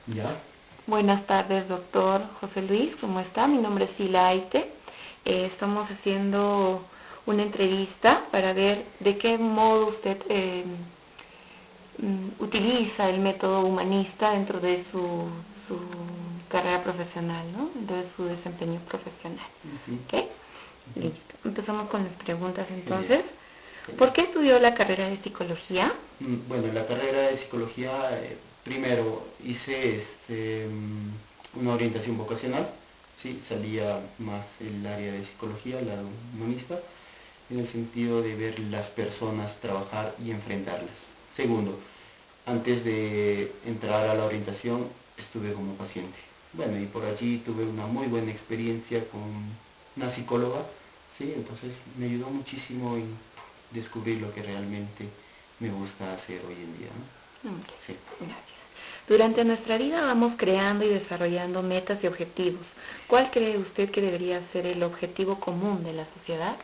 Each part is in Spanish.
¿Ya? Buenas tardes, doctor José Luis, ¿cómo está? Mi nombre es Sila Aite. Estamos haciendo una entrevista para ver de qué modo usted utiliza el método humanista dentro de su carrera profesional, ¿no? Dentro de su desempeño profesional. Ujú, ¿Ok? ujú. Listo. Empezamos con las preguntas Genial, entonces. ¿Por genial. qué estudió la carrera de psicología? Bueno, la carrera de psicología, primero hice una orientación vocacional, ¿sí? Salía más el área de psicología, el lado humanista, en el sentido de ver las personas trabajar y enfrentarlas. Segundo, antes de entrar a la orientación, estuve como paciente. Bueno, y por allí tuve una muy buena experiencia con una psicóloga, ¿sí? Entonces me ayudó muchísimo en descubrir lo que realmente me gusta hacer hoy en día, ¿no? Ok, Sí. gracias. Durante nuestra vida vamos creando y desarrollando metas y objetivos. ¿Cuál cree usted que debería ser el objetivo común de la sociedad?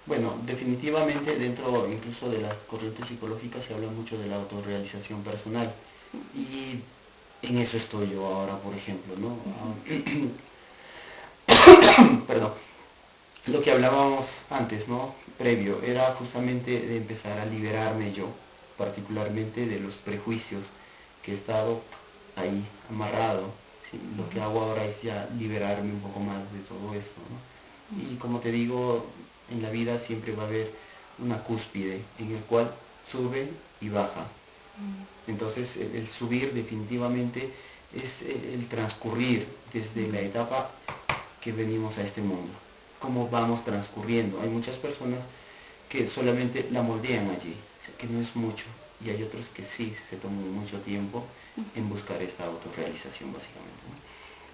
Bueno, definitivamente dentro incluso de la corriente psicológica se habla mucho de la autorrealización personal y en eso estoy yo ahora, por ejemplo, ¿no? Perdón. Lo que hablábamos antes, ¿no? Previo, era justamente de empezar a liberarme yo, particularmente de los prejuicios que he estado ahí amarrado. ¿Sí? Lo que hago ahora es ya liberarme un poco más de todo esto, ¿no? Y como te digo, en la vida siempre va a haber una cúspide en el cual sube y baja. Entonces el subir definitivamente es el transcurrir desde la etapa que venimos a este mundo, cómo vamos transcurriendo. Hay muchas personas que solamente la moldean allí, que no es mucho, y hay otros que sí se toman mucho tiempo en buscar esta autorrealización básicamente,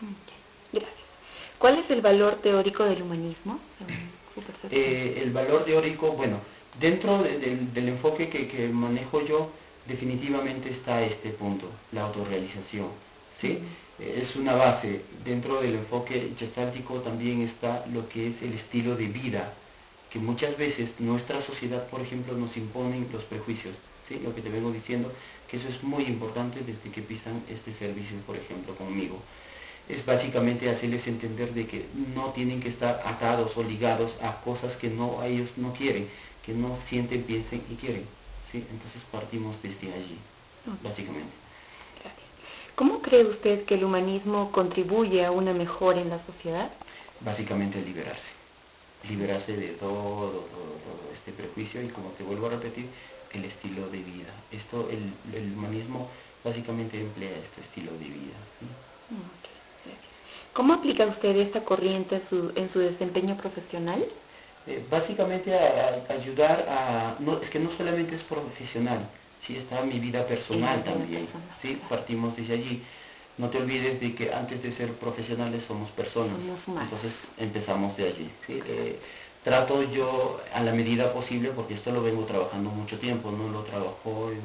¿no? Ok, gracias. ¿Cuál es el valor teórico del humanismo, según su percepción? El valor teórico, bueno, dentro del enfoque que manejo yo, definitivamente está este punto, la autorrealización, ¿sí? Es una base. Dentro del enfoque gestáltico también está lo que es el estilo de vida, que muchas veces nuestra sociedad, por ejemplo, nos imponen los prejuicios, ¿sí? Lo que te vengo diciendo, que eso es muy importante desde que pisan este servicio, por ejemplo, conmigo. Es básicamente hacerles entender de que no tienen que estar atados o ligados a cosas que no a ellos no quieren, que no sienten, piensen y quieren, ¿sí? Entonces partimos desde allí, Ok, básicamente. gracias. ¿Cómo cree usted que el humanismo contribuye a una mejora en la sociedad? Básicamente liberarse de todo este prejuicio y, como te vuelvo a repetir, el estilo de vida. Esto, el humanismo básicamente emplea este estilo de vida, ¿sí? Ok, gracias. ¿Cómo aplica usted esta corriente en su desempeño profesional? Básicamente a ayudar a, no, es que no solamente es profesional, sí está mi vida En la personal vida también, personal, sí, claro. partimos desde allí. No te olvides de que antes de ser profesionales somos personas, Somos humanos. entonces empezamos de allí, ¿sí? Trato yo a la medida posible, porque esto lo vengo trabajando mucho tiempo, no lo trabajo en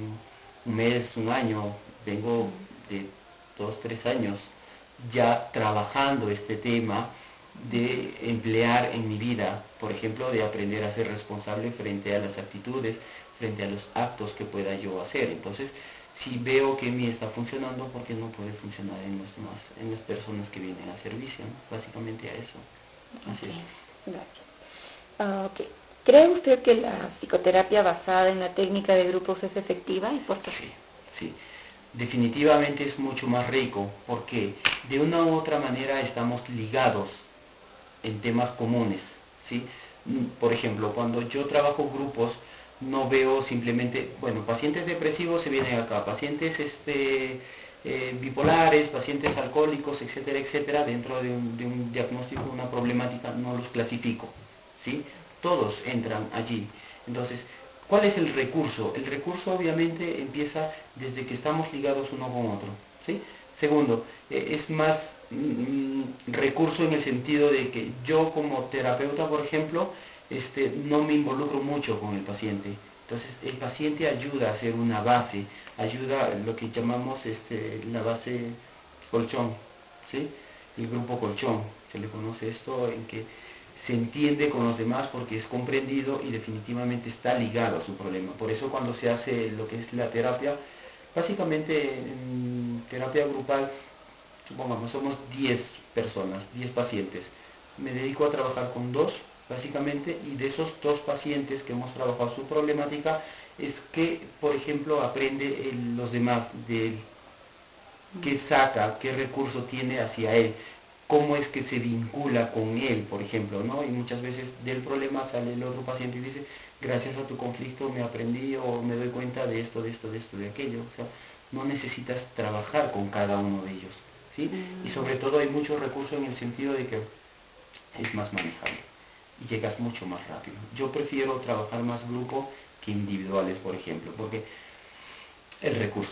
un mes, un año, vengo de 2, 3 años ya trabajando este tema de emplear en mi vida, por ejemplo, de aprender a ser responsable frente a las actitudes, frente a los actos que pueda yo hacer. Entonces, si veo que en mí está funcionando, ¿por qué no puede funcionar en los demás, en las personas que vienen al servicio, ¿no? Básicamente a eso. Así Ok, es. gracias. Ok. ¿Cree usted que la psicoterapia basada en la técnica de grupos es efectiva y por qué? Sí, sí. Definitivamente es mucho más rico porque de una u otra manera estamos ligados en temas comunes, ¿sí? Por ejemplo, cuando yo trabajo grupos, no veo simplemente, bueno, pacientes depresivos se vienen acá, pacientes bipolares, pacientes alcohólicos, etcétera, etcétera, dentro de un diagnóstico, una problemática, no los clasifico, ¿sí? Todos entran allí. Entonces, ¿cuál es el recurso? El recurso obviamente empieza desde que estamos ligados uno con otro, ¿sí? Segundo, es más recurso en el sentido de que yo como terapeuta, por ejemplo, no me involucro mucho con el paciente. Entonces el paciente ayuda a hacer una base, ayuda a lo que llamamos la base colchón, ¿sí? El grupo colchón, se le conoce esto en que se entiende con los demás porque es comprendido y definitivamente está ligado a su problema. Por eso cuando se hace lo que es la terapia, Básicamente en terapia grupal, supongamos, somos 10 personas, 10 pacientes. Me dedico a trabajar con dos, básicamente, y de esos dos pacientes que hemos trabajado su problemática, es que, por ejemplo, aprende los demás de él, qué saca, qué recurso tiene hacia él, cómo es que se vincula con él, por ejemplo, ¿no? Y muchas veces del problema sale el otro paciente y dice, gracias a tu conflicto me aprendí o me doy cuenta de esto, de esto, de esto, de aquello. O sea, no necesitas trabajar con cada uno de ellos, ¿sí? Y sobre todo hay muchos recursos en el sentido de que es más manejable y llegas mucho más rápido. Yo prefiero trabajar más grupo que individuales, por ejemplo, porque el recurso.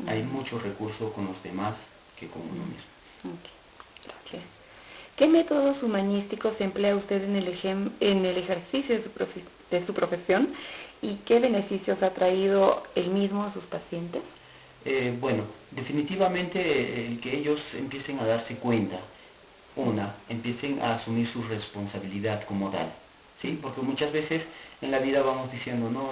Hay mucho recurso con los demás que con uno mismo. Okay. ¿Qué métodos humanísticos emplea usted en el ejercicio de su profesión y qué beneficios ha traído el mismo a sus pacientes? Bueno, definitivamente el que ellos empiecen a darse cuenta, empiecen a asumir su responsabilidad como tal, ¿sí? Porque muchas veces en la vida vamos diciendo, no,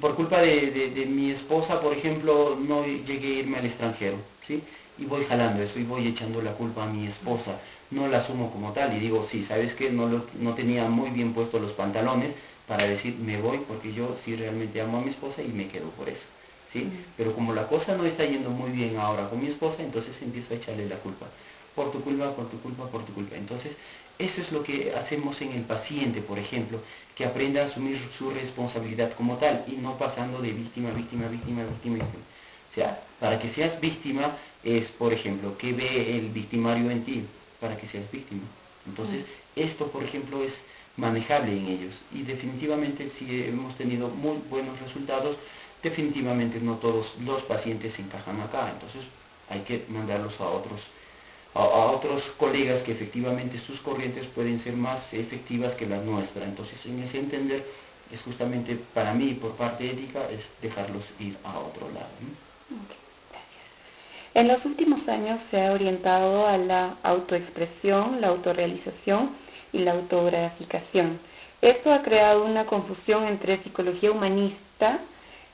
por culpa de mi esposa, por ejemplo, no llegué a irme al extranjero, ¿sí? Y voy jalando eso y voy echando la culpa a mi esposa, no la asumo como tal y digo, sí, ¿sabes qué? No tenía muy bien puestos los pantalones para decir, me voy porque yo sí realmente amo a mi esposa y me quedo por eso, ¿sí? Pero como la cosa no está yendo muy bien ahora con mi esposa, entonces empiezo a echarle la culpa. Por tu culpa, por tu culpa, por tu culpa. Entonces, eso es lo que hacemos en el paciente, por ejemplo, que aprenda a asumir su responsabilidad como tal y no pasando de víctima, víctima, víctima, víctima, víctima. O sea, para que seas víctima es, por ejemplo, ¿qué ve el victimario en ti? Para que seas víctima. Entonces, esto, por ejemplo, es manejable en ellos y definitivamente si hemos tenido muy buenos resultados, definitivamente no todos los pacientes se encajan acá, entonces hay que mandarlos a otros colegas que efectivamente sus corrientes pueden ser más efectivas que las nuestras. Entonces, en ese entender, es justamente para mí, por parte ética, es dejarlos ir a otro lado, ¿no? Okay, gracias. En los últimos años se ha orientado a la autoexpresión, la autorrealización y la autograficación. Esto ha creado una confusión entre psicología humanista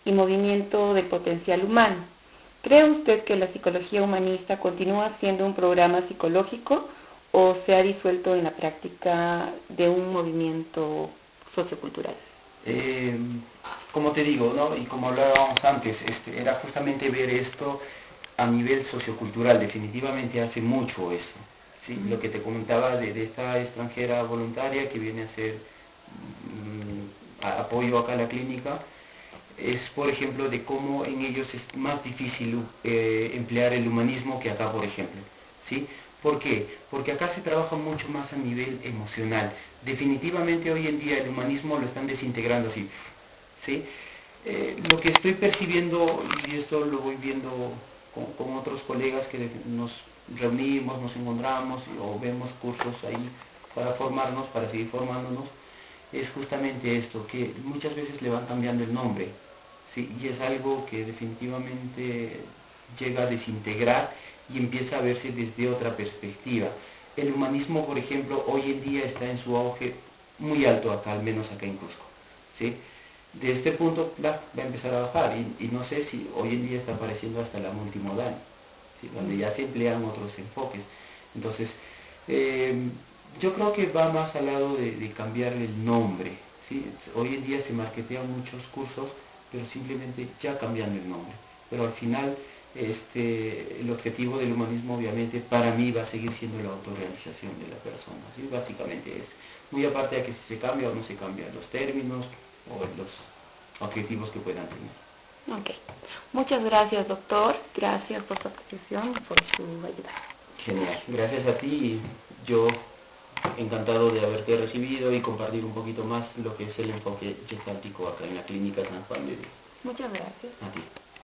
y movimiento del potencial humano. ¿Cree usted que la psicología humanista continúa siendo un programa psicológico o se ha disuelto en la práctica de un movimiento sociocultural? Como te digo, ¿no? Y como hablábamos antes, era justamente ver esto a nivel sociocultural, definitivamente hace mucho eso, ¿sí? Lo que te comentaba de esta extranjera voluntaria que viene a hacer apoyo acá a la clínica, es por ejemplo de cómo en ellos es más difícil emplear el humanismo que acá, por ejemplo, ¿sí? ¿Por qué? Porque acá se trabaja mucho más a nivel emocional. Definitivamente hoy en día el humanismo lo están desintegrando así, ¿sí? Lo que estoy percibiendo, y esto lo voy viendo con otros colegas que nos reunimos, nos encontramos o vemos cursos ahí para formarnos, para seguir formándonos, es justamente esto, que muchas veces le van cambiando el nombre, ¿sí? Y es algo que definitivamente llega a desintegrar y empieza a verse desde otra perspectiva. El humanismo, por ejemplo, hoy en día está en su auge muy alto acá, al menos acá en Cusco, ¿sí? De este punto va a empezar a bajar y no sé si hoy en día está apareciendo hasta la multimodal, ¿sí? Donde ya se emplean otros enfoques. Entonces, yo creo que va más al lado de cambiarle el nombre, ¿sí? Hoy en día se marketean muchos cursos, pero simplemente ya cambiando el nombre. Pero al final, el objetivo del humanismo obviamente para mí va a seguir siendo la autorrealización de la persona, ¿sí? Básicamente es, muy aparte de que si se cambia o no se cambian los términos o los objetivos que puedan tener. Ok. Muchas gracias, doctor. Gracias por su atención y por su ayuda. Genial. Gracias a ti y yo encantado de haberte recibido y compartir un poquito más lo que es el enfoque gestáltico acá en la Clínica San Juan de Dios. Muchas gracias. A ti.